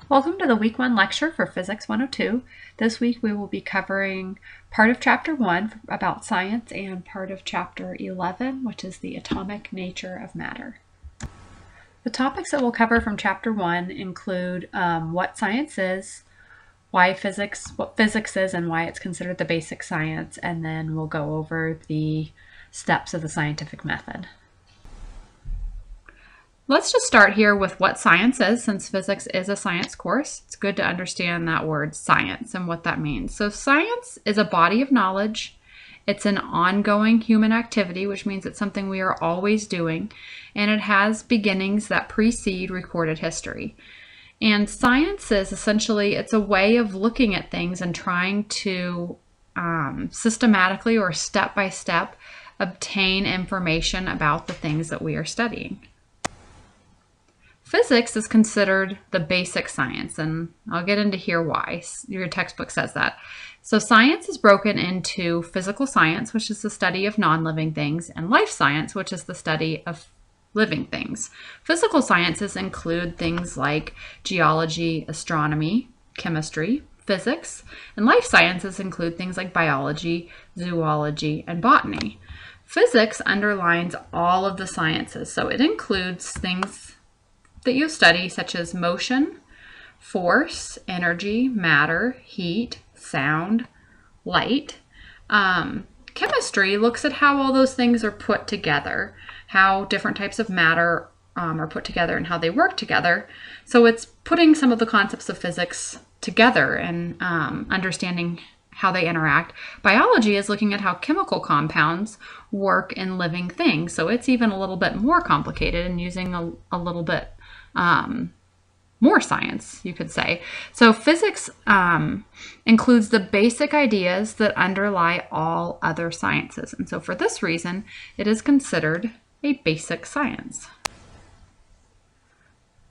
Welcome to the Week 1 lecture for Physics 102. This week we will be covering part of Chapter 1 about science and part of Chapter 11, which is the atomic nature of matter. The topics that we'll cover from Chapter 1 include what science is, what physics is and why it's considered the basic science, and then we'll go over the steps of the scientific method. Let's just start here with what science is, since physics is a science course. It's good to understand that word science and what that means. So science is a body of knowledge. It's an ongoing human activity, which means it's something we are always doing, and it has beginnings that precede recorded history. And science is essentially, it's a way of looking at things and trying to systematically or step by step obtain information about the things that we are studying. Physics is considered the basic science, and I'll get into here why. Your textbook says that. So science is broken into physical science, which is the study of non-living things, and life science, which is the study of living things. Physical sciences include things like geology, astronomy, chemistry, physics, and life sciences include things like biology, zoology, and botany. Physics underlines all of the sciences, so it includes things that you study, such as motion, force, energy, matter, heat, sound, light. Chemistry looks at how all those things are put together, how different types of matter are put together and how they work together. So it's putting some of the concepts of physics together and understanding how they interact. Biology is looking at how chemical compounds work in living things. So it's even a little bit more complicated and using a little bit more science, you could say. So physics includes the basic ideas that underlie all other sciences. And so for this reason, it is considered a basic science.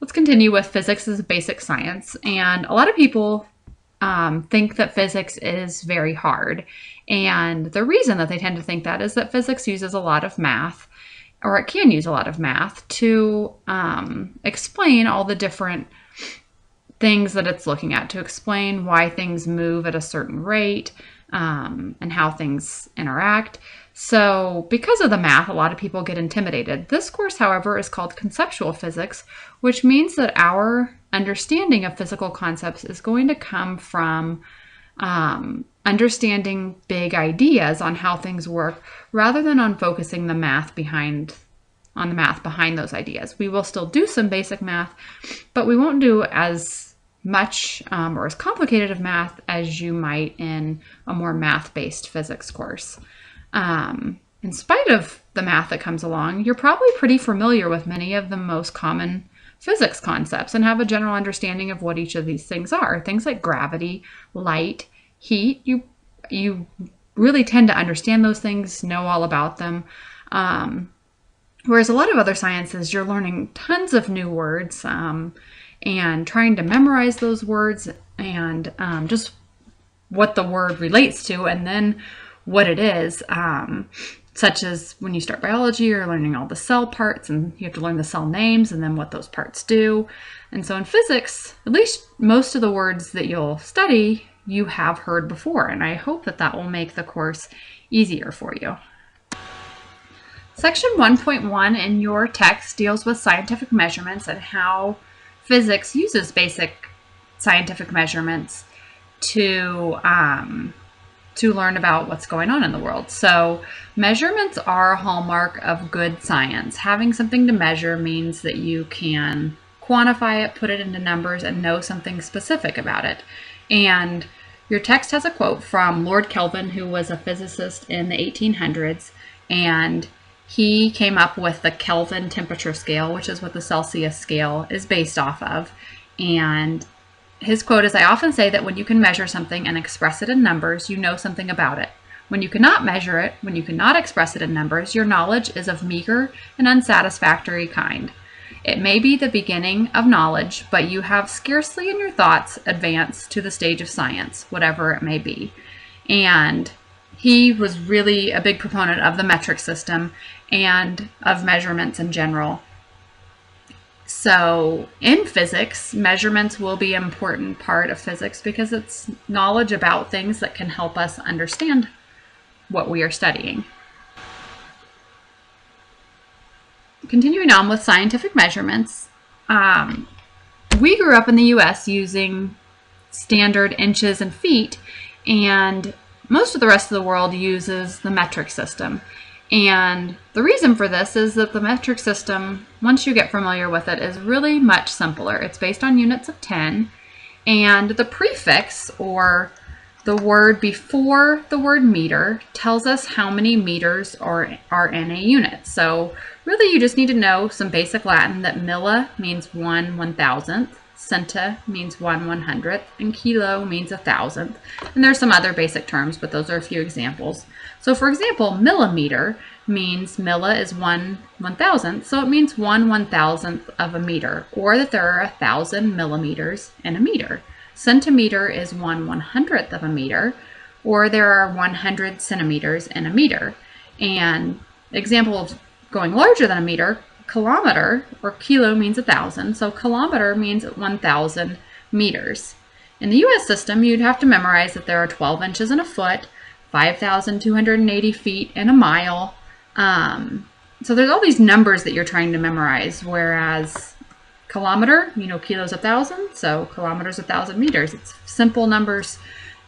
Let's continue with physics as a basic science. And a lot of people think that physics is very hard. And the reason that they tend to think that is that physics uses a lot of math, or it can use a lot of math to explain all the different things that it's looking at, to explain why things move at a certain rate and how things interact. So because of the math, a lot of people get intimidated. This course, however, is called conceptual physics, which means that our understanding of physical concepts is going to come from understanding big ideas on how things work rather than on focusing the math behind those ideas. We will still do some basic math, but we won't do as much or as complicated of math as you might in a more math-based physics course. In spite of the math that comes along, you're probably pretty familiar with many of the most common physics concepts and have a general understanding of what each of these things are. Things like gravity, light, heat, you really tend to understand those things, know all about them. Whereas a lot of other sciences, you're learning tons of new words and trying to memorize those words and just what the word relates to and then what it is. Such as when you start biology, you're learning all the cell parts and you have to learn the cell names and then what those parts do. And so in physics, at least most of the words that you'll study, you have heard before. And I hope that that will make the course easier for you. Section 1.1 in your text deals with scientific measurements and how physics uses basic scientific measurements to learn about what's going on in the world. So measurements are a hallmark of good science. Having something to measure means that you can quantify it, put it into numbers, and know something specific about it. And your text has a quote from Lord Kelvin, who was a physicist in the 1800s, and he came up with the Kelvin temperature scale, which is what the Celsius scale is based off of. And his quote is, "I often say that when you can measure something and express it in numbers, you know something about it. When you cannot measure it, when you cannot express it in numbers, your knowledge is of meager and unsatisfactory kind. It may be the beginning of knowledge, but you have scarcely in your thoughts advanced to the stage of science, whatever it may be." And he was really a big proponent of the metric system and of measurements in general. So in physics, measurements will be an important part of physics because it's knowledge about things that can help us understand what we are studying. Continuing on with scientific measurements, we grew up in the US using standard inches and feet, and most of the rest of the world uses the metric system. And the reason for this is that the metric system, once you get familiar with it, is really much simpler. It's based on units of 10, and the prefix, or the word before the word meter, tells us how many meters are in a unit. So really you just need to know some basic Latin, that milla means 1/1000th, centa means 1/100th, and kilo means 1,000th. And there's some other basic terms, but those are a few examples. So for example, millimeter means milla is 1/1000th, so it means 1/1000th of a meter, or that there are 1,000 millimeters in a meter. Centimeter is 1/100th of a meter, or there are 100 centimeters in a meter. And example of going larger than a meter, kilometer or kilo means 1,000, so kilometer means 1,000 meters. In the US system, you'd have to memorize that there are 12 inches in a foot, 5,280 feet in a mile. So there's all these numbers that you're trying to memorize, whereas kilometer, kilo's 1,000, so kilometers 1,000 meters. It's simple numbers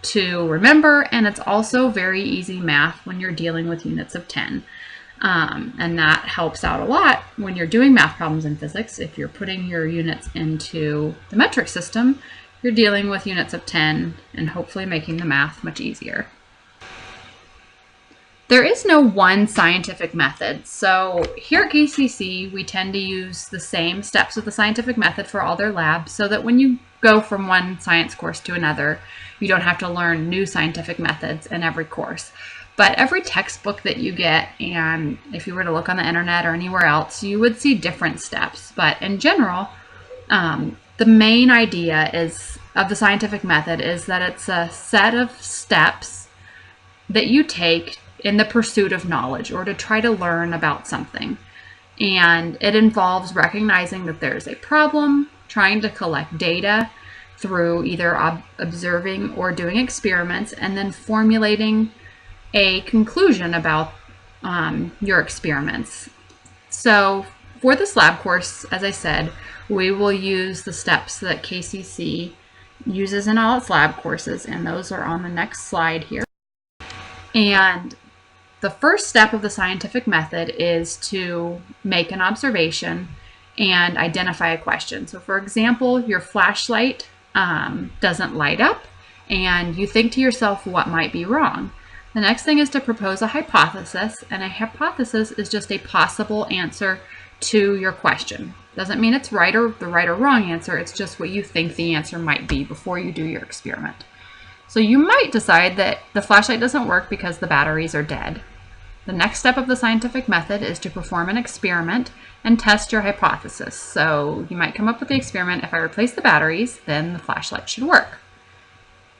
to remember, and it's also very easy math when you're dealing with units of 10. And that helps out a lot when you're doing math problems in physics. If you're putting your units into the metric system, you're dealing with units of 10 and hopefully making the math much easier. There is no one scientific method. So here at KCC, we tend to use the same steps of the scientific method for all their labs, so that when you go from one science course to another, you don't have to learn new scientific methods in every course. But every textbook that you get, and if you were to look on the internet or anywhere else, you would see different steps. But in general, the main idea of the scientific method is that it's a set of steps that you take in the pursuit of knowledge, or to try to learn about something. And it involves recognizing that there's a problem, trying to collect data through either observing or doing experiments, and then formulating a conclusion about your experiments. So for this lab course, as I said, we will use the steps that KCC uses in all its lab courses, and those are on the next slide here. And the first step of the scientific method is to make an observation and identify a question. So for example, your flashlight doesn't light up, and you think to yourself, what might be wrong? The next thing is to propose a hypothesis, and a hypothesis is just a possible answer to your question. Doesn't mean it's right or the right or wrong answer, it's just what you think the answer might be before you do your experiment. So you might decide that the flashlight doesn't work because the batteries are dead. The next step of the scientific method is to perform an experiment and test your hypothesis. So you might come up with the experiment, if I replace the batteries, then the flashlight should work.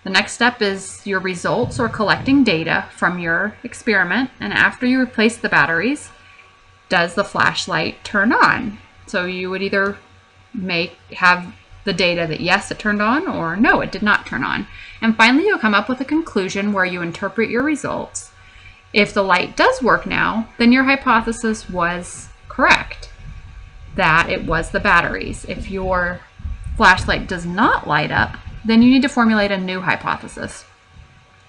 The next step is your results, or collecting data from your experiment. And after you replace the batteries, does the flashlight turn on? So you would either have the data that yes, it turned on, or no, it did not turn on. And finally, you'll come up with a conclusion where you interpret your results. If the light does work now, then your hypothesis was correct, that it was the batteries. If your flashlight does not light up, then you need to formulate a new hypothesis.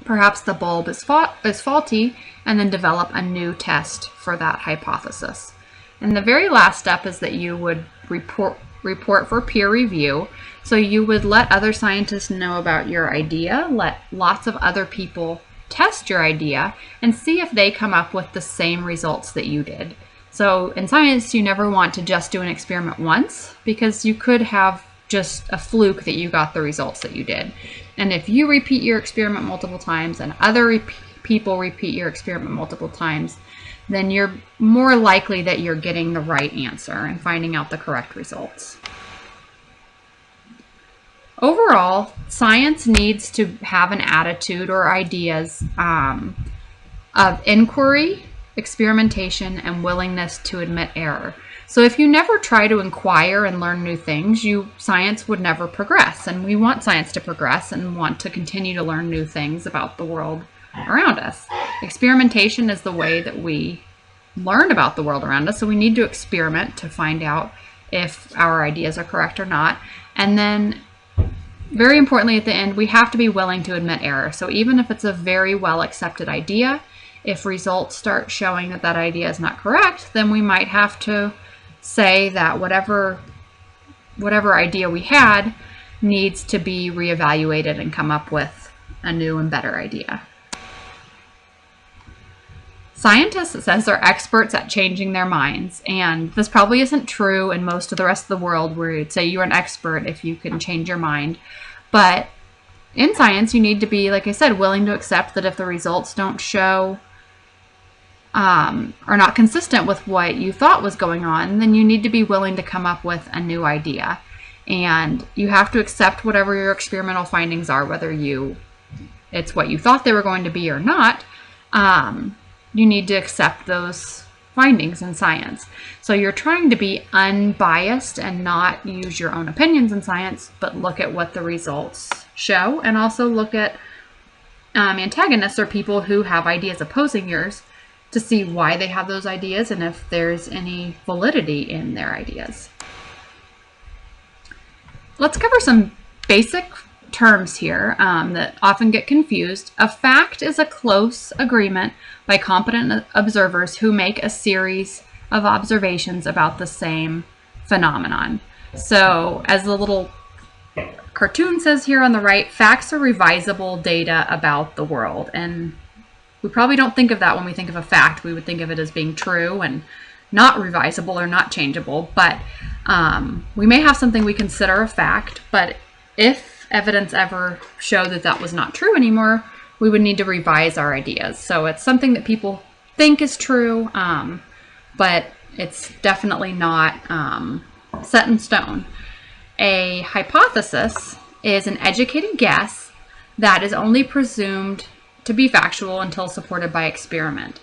Perhaps the bulb is faulty, and then develop a new test for that hypothesis. And the very last step is that you would report for peer review. So you would let other scientists know about your idea, let lots of other people test your idea, and see if they come up with the same results that you did. So in science, you never want to just do an experiment once, because you could have just a fluke that you got the results that you did. And if you repeat your experiment multiple times and other people repeat your experiment multiple times, then you're more likely that you're getting the right answer and finding out the correct results. Overall, science needs to have an attitude or ideas of inquiry, experimentation, and willingness to admit error. So if you never try to inquire and learn new things, science would never progress. And we want science to progress and want to continue to learn new things about the world around us. Experimentation is the way that we learn about the world around us. So we need to experiment to find out if our ideas are correct or not. And then, very importantly, at the end, we have to be willing to admit error. So even if it's a very well accepted idea, if results start showing that that idea is not correct, then we might have to say that whatever idea we had needs to be reevaluated and come up with a new and better idea. Scientists, it says, are experts at changing their minds, and this probably isn't true in most of the rest of the world where you'd say you're an expert if you can change your mind. But in science, you need to be, like I said, willing to accept that if the results don't show are not consistent with what you thought was going on, then you need to be willing to come up with a new idea. And you have to accept whatever your experimental findings are, whether it's what you thought they were going to be or not. You need to accept those findings in science. So you're trying to be unbiased and not use your own opinions in science, but look at what the results show, and also look at antagonists, or people who have ideas opposing yours, to see why they have those ideas and if there's any validity in their ideas. Let's cover some basic terms here that often get confused. A fact is a close agreement by competent observers who make a series of observations about the same phenomenon. So, as the little cartoon says here on the right, facts are revisable data about the world. And we probably don't think of that when we think of a fact. We would think of it as being true and not revisable or not changeable. But we may have something we consider a fact, but if evidence ever showed that that was not true anymore, we would need to revise our ideas. So it's something that people think is true, but it's definitely not set in stone. A hypothesis is an educated guess that is only presumed to be factual until supported by experiment.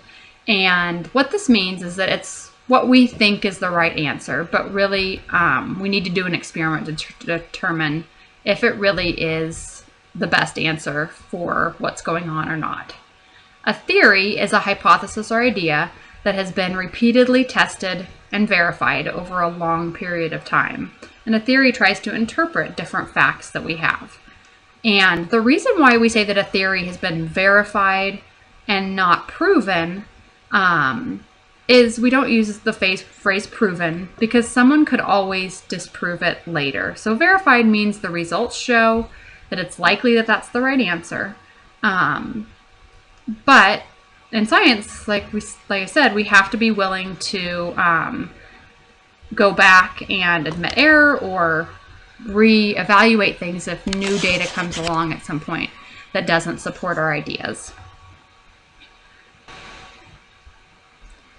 And what this means is that it's what we think is the right answer, but really we need to do an experiment to determine if it really is the best answer for what's going on or not. A theory is a hypothesis or idea that has been repeatedly tested and verified over a long period of time. And a theory tries to interpret different facts that we have. And the reason why we say that a theory has been verified and not proven is we don't use the phrase proven because someone could always disprove it later. So verified means the results show that it's likely that that's the right answer. But in science, like I said, we have to be willing to go back and admit error or reevaluate things if new data comes along at some point that doesn't support our ideas.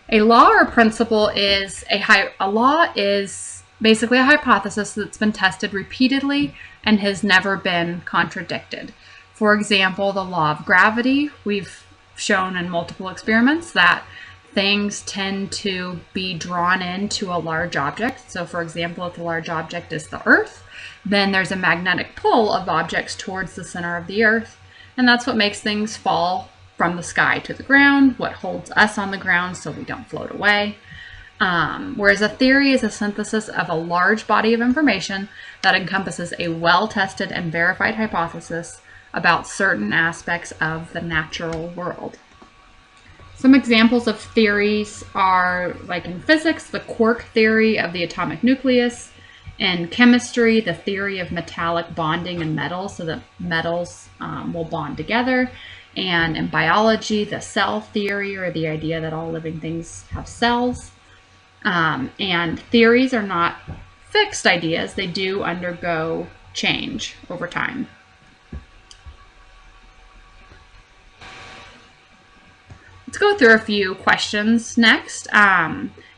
A law or principle is a law is basically a hypothesis that's been tested repeatedly and has never been contradicted. For example, the law of gravity, we've shown in multiple experiments that things tend to be drawn into a large object. So for example, if the large object is the Earth, then there's a magnetic pull of objects towards the center of the Earth. And that's what makes things fall from the sky to the ground, what holds us on the ground so we don't float away. Whereas a theory is a synthesis of a large body of information that encompasses a well-tested and verified hypothesis about certain aspects of the natural world. Some examples of theories are, like in physics, the quark theory of the atomic nucleus. In chemistry, the theory of metallic bonding in metals, so that metals will bond together. And in biology, the cell theory, or the idea that all living things have cells. And theories are not fixed ideas. They do undergo change over time. Let's go through a few questions next.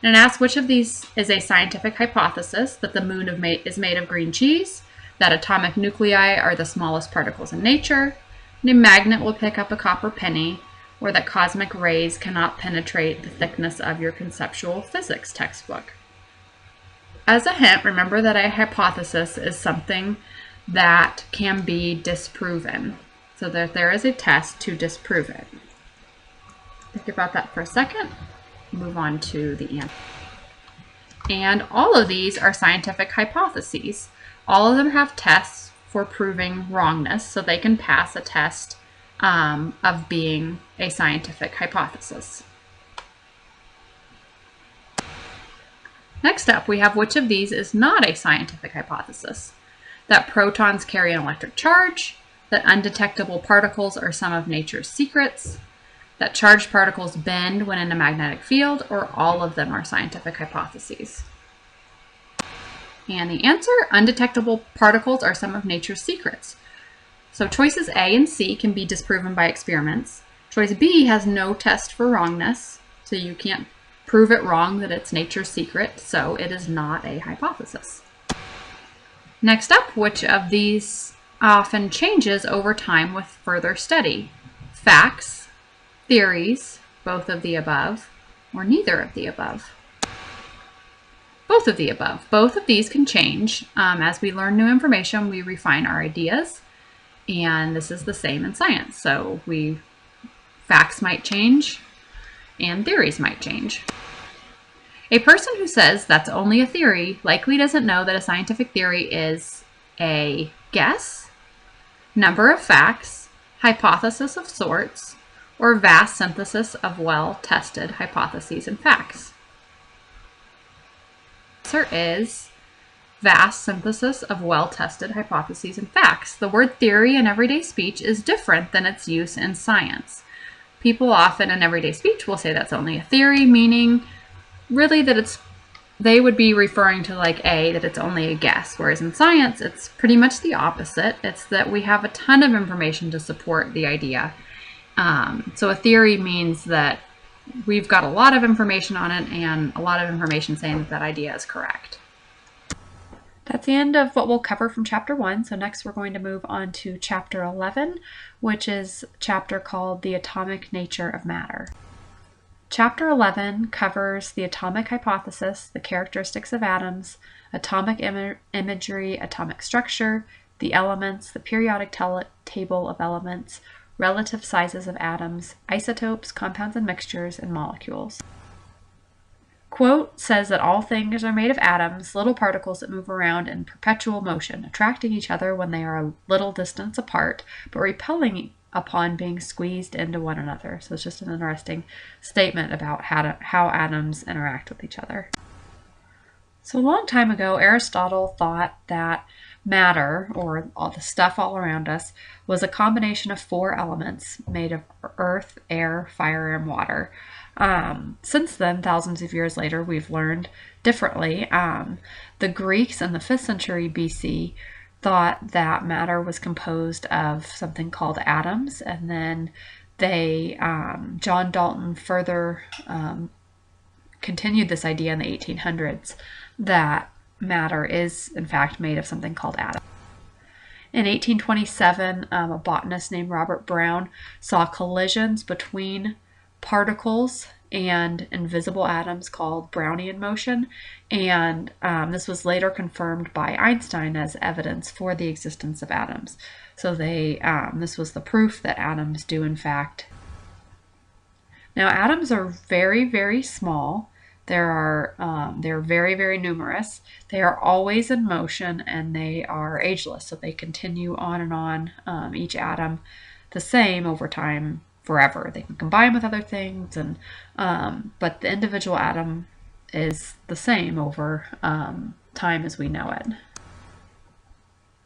And ask which of these is a scientific hypothesis: that the moon is made of green cheese, that atomic nuclei are the smallest particles in nature, and a magnet will pick up a copper penny, or that cosmic rays cannot penetrate the thickness of your conceptual physics textbook. as a hint, remember that a hypothesis is something that can be disproven. So that there is a test to disprove it. Think about that for a second. Move on to the answer. And all of these are scientific hypotheses. All of them have tests for proving wrongness, so they can pass a test of being a scientific hypothesis. Next up, we have which of these is not a scientific hypothesis. That protons carry an electric charge, that undetectable particles are some of nature's secrets, that charged particles bend when in a magnetic field, or all of them are scientific hypotheses. And the answer, undetectable particles are some of nature's secrets. So choices A and C can be disproven by experiments. Choice B has no test for wrongness, so you can't prove it wrong that it's nature's secret, so it is not a hypothesis. Next up, which of these often changes over time with further study? Facts, theories, both of the above, or neither of the above? Both of the above. Both of these can change. As we learn new information, we refine our ideas, and this is the same in science. So facts might change, and theories might change. A person who says that's only a theory likely doesn't know that a scientific theory is a guess, number of facts, hypothesis of sorts, or vast synthesis of well-tested hypotheses and facts. The answer is vast synthesis of well-tested hypotheses and facts. The word theory in everyday speech is different than its use in science. People often in everyday speech will say that's only a theory, meaning really that they would be referring to like that it's only a guess, whereas in science it's pretty much the opposite. It's that we have a ton of information to support the idea. So a theory means that we've got a lot of information on it and a lot of information saying that that idea is correct. That's the end of what we'll cover from Chapter 1. So next we're going to move on to Chapter 11, which is a chapter called The Atomic Nature of Matter. Chapter 11 covers the atomic hypothesis, the characteristics of atoms, atomic imagery, atomic structure, the elements, the periodic table of elements, relative sizes of atoms, isotopes, compounds and mixtures, and molecules. Quote says that all things are made of atoms, little particles that move around in perpetual motion, attracting each other when they are a little distance apart, but repelling upon being squeezed into one another. So it's just an interesting statement about how atoms interact with each other. So a long time ago, Aristotle thought that matter, or all the stuff all around us, was a combination of 4 elements made of earth, air, fire, and water. Since then, thousands of years later, we've learned differently. The Greeks in the 5th century BC thought that matter was composed of something called atoms, and then John Dalton further continued this idea in the 1800s that matter is in fact made of something called atoms. In 1827, a botanist named Robert Brown saw collisions between particles and invisible atoms called Brownian motion, and this was later confirmed by Einstein as evidence for the existence of atoms. So this was the proof that atoms do in fact. Now atoms are very, very small. They're very, very numerous. They are always in motion, and they are ageless, so they continue on and on, each atom the same over time forever. They can combine with other things, and but the individual atom is the same over time as we know it.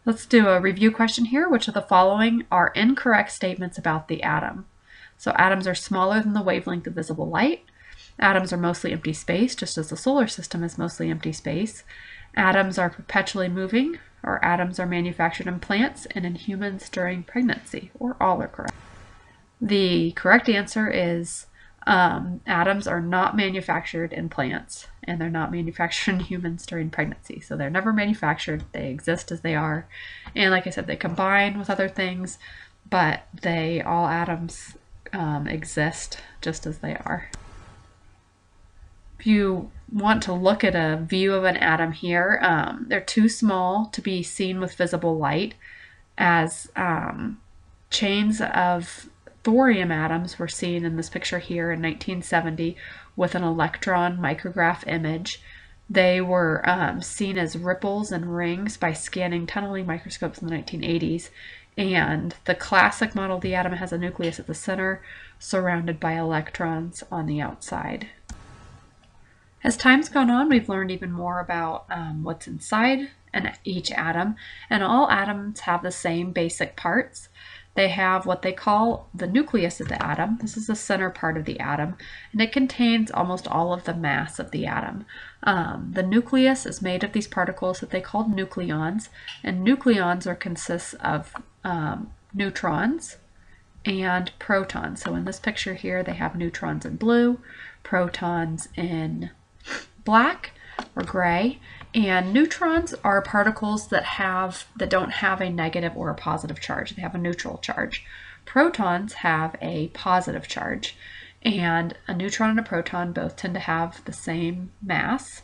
Let's do a review question here. Which of the following are incorrect statements about the atom? So atoms are smaller than the wavelength of visible light. Atoms are mostly empty space, just as the solar system is mostly empty space. Atoms are perpetually moving, or atoms are manufactured in plants and in humans during pregnancy, or all are correct. The correct answer is atoms are not manufactured in plants, and they're not manufactured in humans during pregnancy. So they're never manufactured, they exist as they are. And like I said, they combine with other things, but all atoms exist just as they are. If you want to look at a view of an atom here, they're too small to be seen with visible light, as chains of thorium atoms were seen in this picture here in 1970 with an electron micrograph image. They were seen as ripples and rings by scanning tunneling microscopes in the 1980s. And the classic model of the atom has a nucleus at the center, surrounded by electrons on the outside. As time's gone on, we've learned even more about what's inside each atom, and all atoms have the same basic parts. They have what they call the nucleus of the atom. This is the center part of the atom, and it contains almost all of the mass of the atom. The nucleus is made of these particles that they call nucleons, and nucleons consist of neutrons and protons. So in this picture here, they have neutrons in blue, protons in black or gray, and neutrons are particles that don't have a negative or a positive charge. They have a neutral charge. Protons have a positive charge, and a neutron and a proton both tend to have the same mass.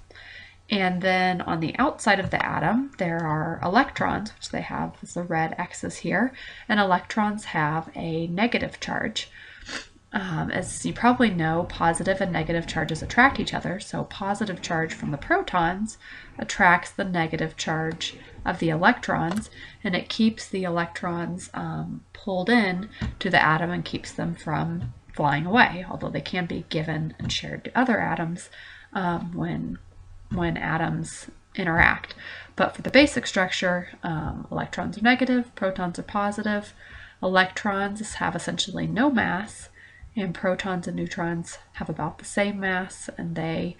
And then on the outside of the atom, there are electrons, which they have as the red X's here, and electrons have a negative charge. As you probably know, positive and negative charges attract each other, so positive charge from the protons attracts the negative charge of the electrons, and it keeps the electrons pulled in to the atom and keeps them from flying away, although they can be given and shared to other atoms when atoms interact. But for the basic structure, electrons are negative, protons are positive. Electrons have essentially no mass, and protons and neutrons have about the same mass, and they,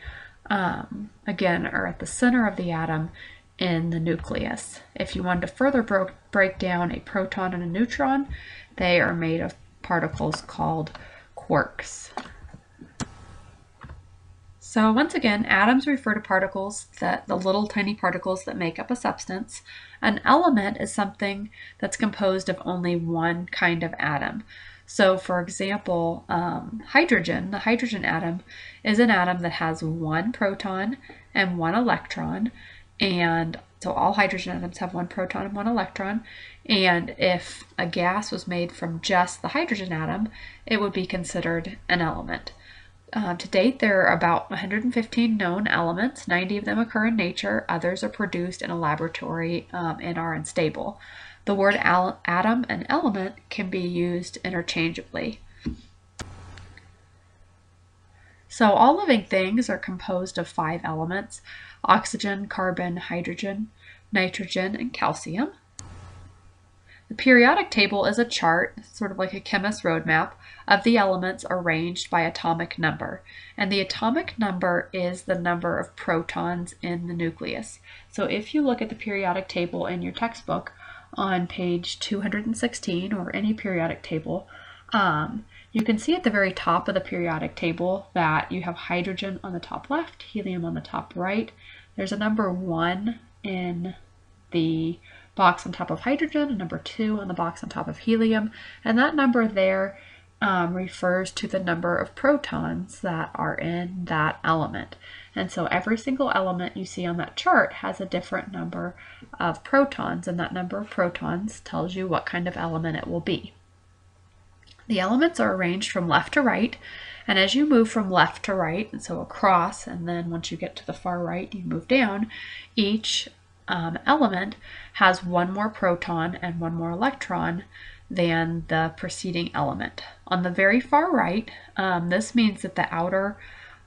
again, are at the center of the atom in the nucleus. If you wanted to further break down a proton and a neutron, they are made of particles called quarks. So once again, atoms refer to particles, the little tiny particles that make up a substance. An element is something that's composed of only one kind of atom. So for example, hydrogen, the hydrogen atom, is an atom that has one proton and one electron. And so all hydrogen atoms have one proton and one electron. And if a gas was made from just the hydrogen atom, it would be considered an element. To date, there are about 115 known elements. 90 of them occur in nature. Others are produced in a laboratory and are unstable. The word atom and element can be used interchangeably. So all living things are composed of 5 elements: oxygen, carbon, hydrogen, nitrogen, and calcium. The periodic table is a chart, sort of like a chemist's roadmap, of the elements arranged by atomic number. And the atomic number is the number of protons in the nucleus. So if you look at the periodic table in your textbook on page 216, or any periodic table, you can see at the very top of the periodic table that you have hydrogen on the top left, helium on the top right. There's a number 1 in the box on top of hydrogen, and number 2 on the box on top of helium, and that number there refers to the number of protons that are in that element. And so every single element you see on that chart has a different number of protons, and that number of protons tells you what kind of element it will be. The elements are arranged from left to right, and as you move from left to right, and so across, and then once you get to the far right, you move down, each element has one more proton and one more electron than the preceding element. On the very far right, this means that the outer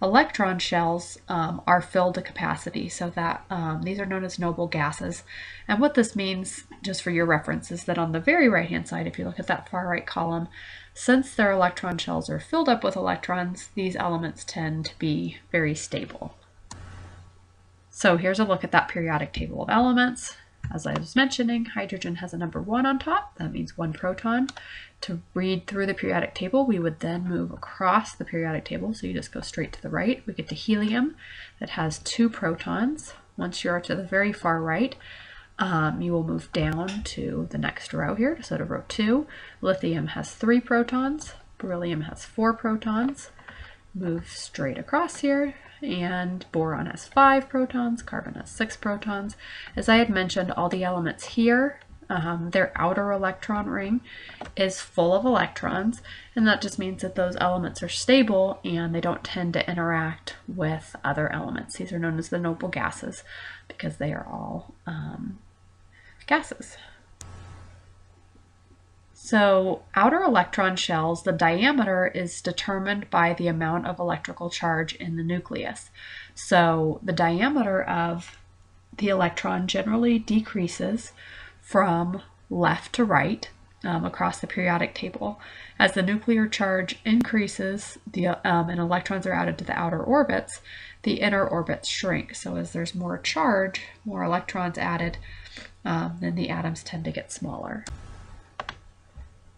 electron shells are filled to capacity, so that these are known as noble gases. And what this means, just for your reference, is that on the very right hand side, if you look at that far right column, since their electron shells are filled up with electrons, these elements tend to be very stable. So here's a look at that periodic table of elements. As I was mentioning, hydrogen has a number 1 on top. That means 1 proton. To read through the periodic table, we would then move across the periodic table. So you just go straight to the right. We get to helium that has 2 protons. Once you're to the very far right, you will move down to the next row here, so to row 2. Lithium has 3 protons. Beryllium has 4 protons. Move straight across here and boron has 5 protons, carbon has 6 protons. As I had mentioned, all the elements here, their outer electron ring is full of electrons, and that just means that those elements are stable and they don't tend to interact with other elements. These are known as the noble gases because they are all gases. So outer electron shells, the diameter is determined by the amount of electrical charge in the nucleus. So the diameter of the electron generally decreases from left to right across the periodic table. As the nuclear charge increases and electrons are added to the outer orbits, the inner orbits shrink. So as there's more charge, more electrons added, then the atoms tend to get smaller.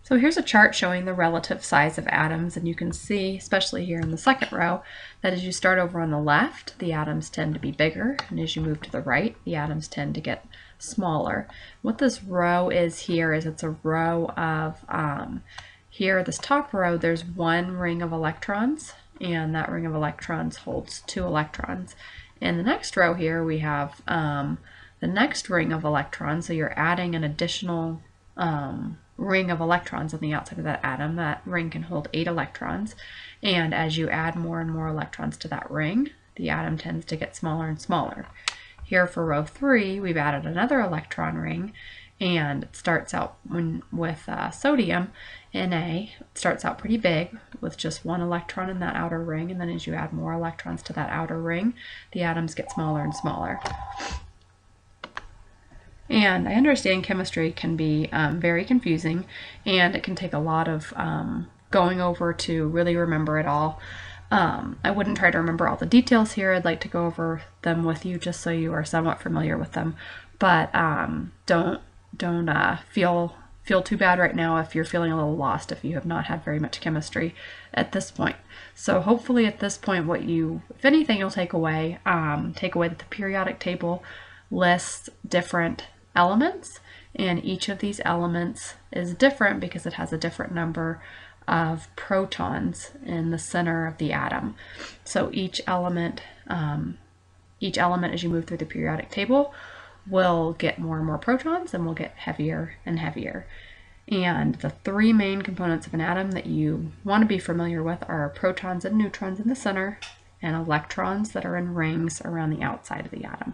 So here's a chart showing the relative size of atoms, and you can see, especially here in the second row, that as you start over on the left, the atoms tend to be bigger, and as you move to the right, the atoms tend to get smaller. What this row is here is it's a row of, here, this top row, there's one ring of electrons, and that ring of electrons holds 2 electrons. In the next row here, we have the next ring of electrons, so you're adding an additional ring of electrons on the outside of that atom. That ring can hold 8 electrons, and as you add more and more electrons to that ring, the atom tends to get smaller and smaller. Here for row 3, we've added another electron ring, and it starts out with sodium, Na. It starts out pretty big with just 1 electron in that outer ring, and then as you add more electrons to that outer ring, the atoms get smaller and smaller. And I understand chemistry can be very confusing, and it can take a lot of going over to really remember it all. I wouldn't try to remember all the details here. I'd like to go over them with you just so you are somewhat familiar with them. But don't feel too bad right now if you're feeling a little lost, if you have not had very much chemistry at this point. So hopefully at this point, what you, if anything, you'll take away that the periodic table lists different elements, and each of these elements is different because it has a different number of protons in the center of the atom. So each element as you move through the periodic table will get more and more protons and will get heavier and heavier. And the 3 main components of an atom that you want to be familiar with are protons and neutrons in the center, and electrons that are in rings around the outside of the atom.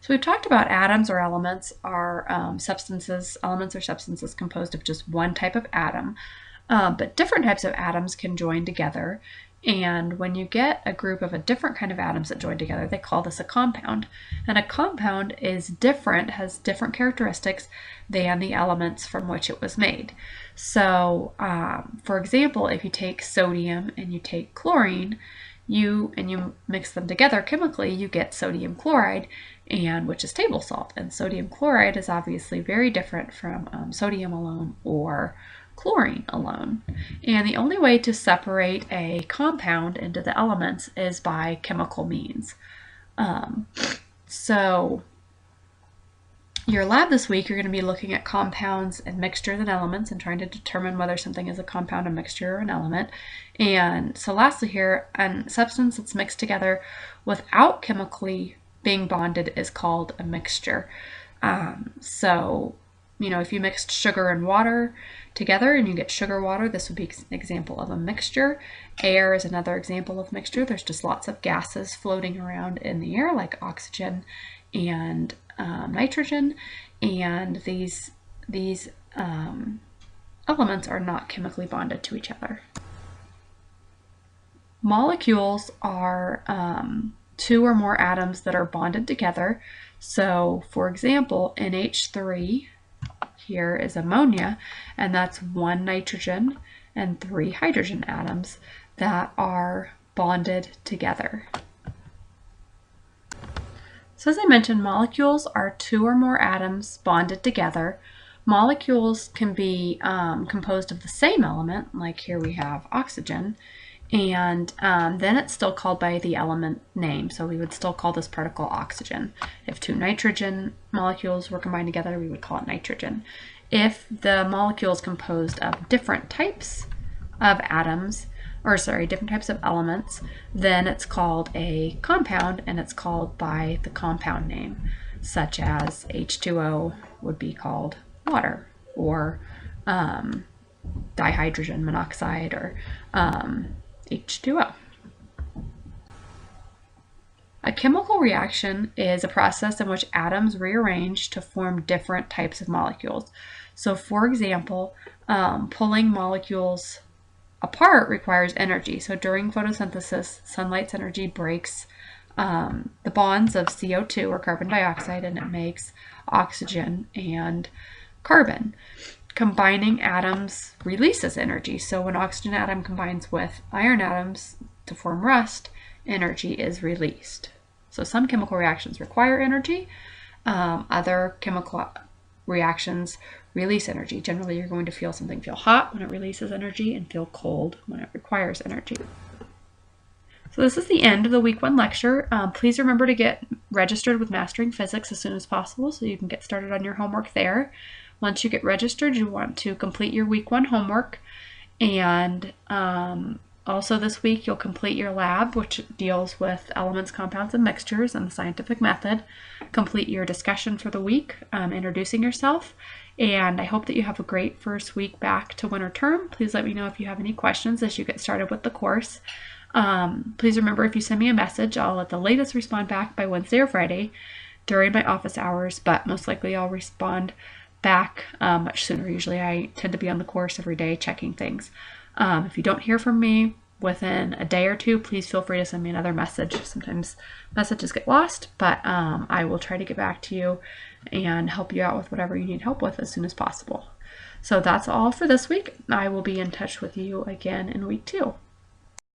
So we've talked about atoms or elements are substances. Elements or substances composed of just one type of atom, but different types of atoms can join together. And when you get a group of a different kind of atoms that join together, they call this a compound. And a compound is different, has different characteristics than the elements from which it was made. So, for example, if you take sodium and you take chlorine, you mix them together chemically, you get sodium chloride, which is table salt. And sodium chloride is obviously very different from sodium alone or chlorine alone. And the only way to separate a compound into the elements is by chemical means. So your lab this week, you're going to be looking at compounds and mixtures and elements and trying to determine whether something is a compound, a mixture, or an element. And so lastly here, a substance that's mixed together without chemically being bonded is called a mixture. So, if you mixed sugar and water together and you get sugar water, this would be an example of a mixture. Air is another example of mixture. There's just lots of gases floating around in the air, like oxygen and nitrogen, and these elements are not chemically bonded to each other. Molecules are 2 or more atoms that are bonded together. So, for example, NH3 here is ammonia, and that's 1 nitrogen and 3 hydrogen atoms that are bonded together. So as I mentioned, molecules are 2 or more atoms bonded together. Molecules can be composed of the same element, like here we have oxygen, and then it's still called by the element name. So we would still call this particle oxygen. If 2 nitrogen molecules were combined together, we would call it nitrogen. If the molecule is composed of different types of atoms, or sorry, different types of elements, then it's called a compound, and it's called by the compound name, such as H2O would be called water, or dihydrogen monoxide, or H2O. A chemical reaction is a process in which atoms rearrange to form different types of molecules. So for example, pulling molecules apart requires energy. So during photosynthesis, sunlight's energy breaks the bonds of CO2 or carbon dioxide, and it makes oxygen and carbon. Combining atoms releases energy. So when oxygen atom combines with iron atoms to form rust, energy is released. So some chemical reactions require energy. Other chemical reactions release energy. Generally, you're going to feel something feel hot when it releases energy and feel cold when it requires energy. So this is the end of the week 1 lecture. Please remember to get registered with Mastering Physics as soon as possible so you can get started on your homework there. Once you get registered, you want to complete your week 1 homework, and also this week you'll complete your lab, which deals with elements, compounds, and mixtures and the scientific method. Complete your discussion for the week, introducing yourself, and I hope that you have a great first week back to winter term. Please let me know if you have any questions as you get started with the course. Please remember, if you send me a message, I'll at the latest respond back by Wednesday or Friday during my office hours, but most likely I'll respond back much sooner. Usually I tend to be on the course every day checking things. If you don't hear from me within a day or two, please feel free to send me another message. Sometimes messages get lost, but I will try to get back to you and help you out with whatever you need help with as soon as possible. So that's all for this week. I will be in touch with you again in week 2.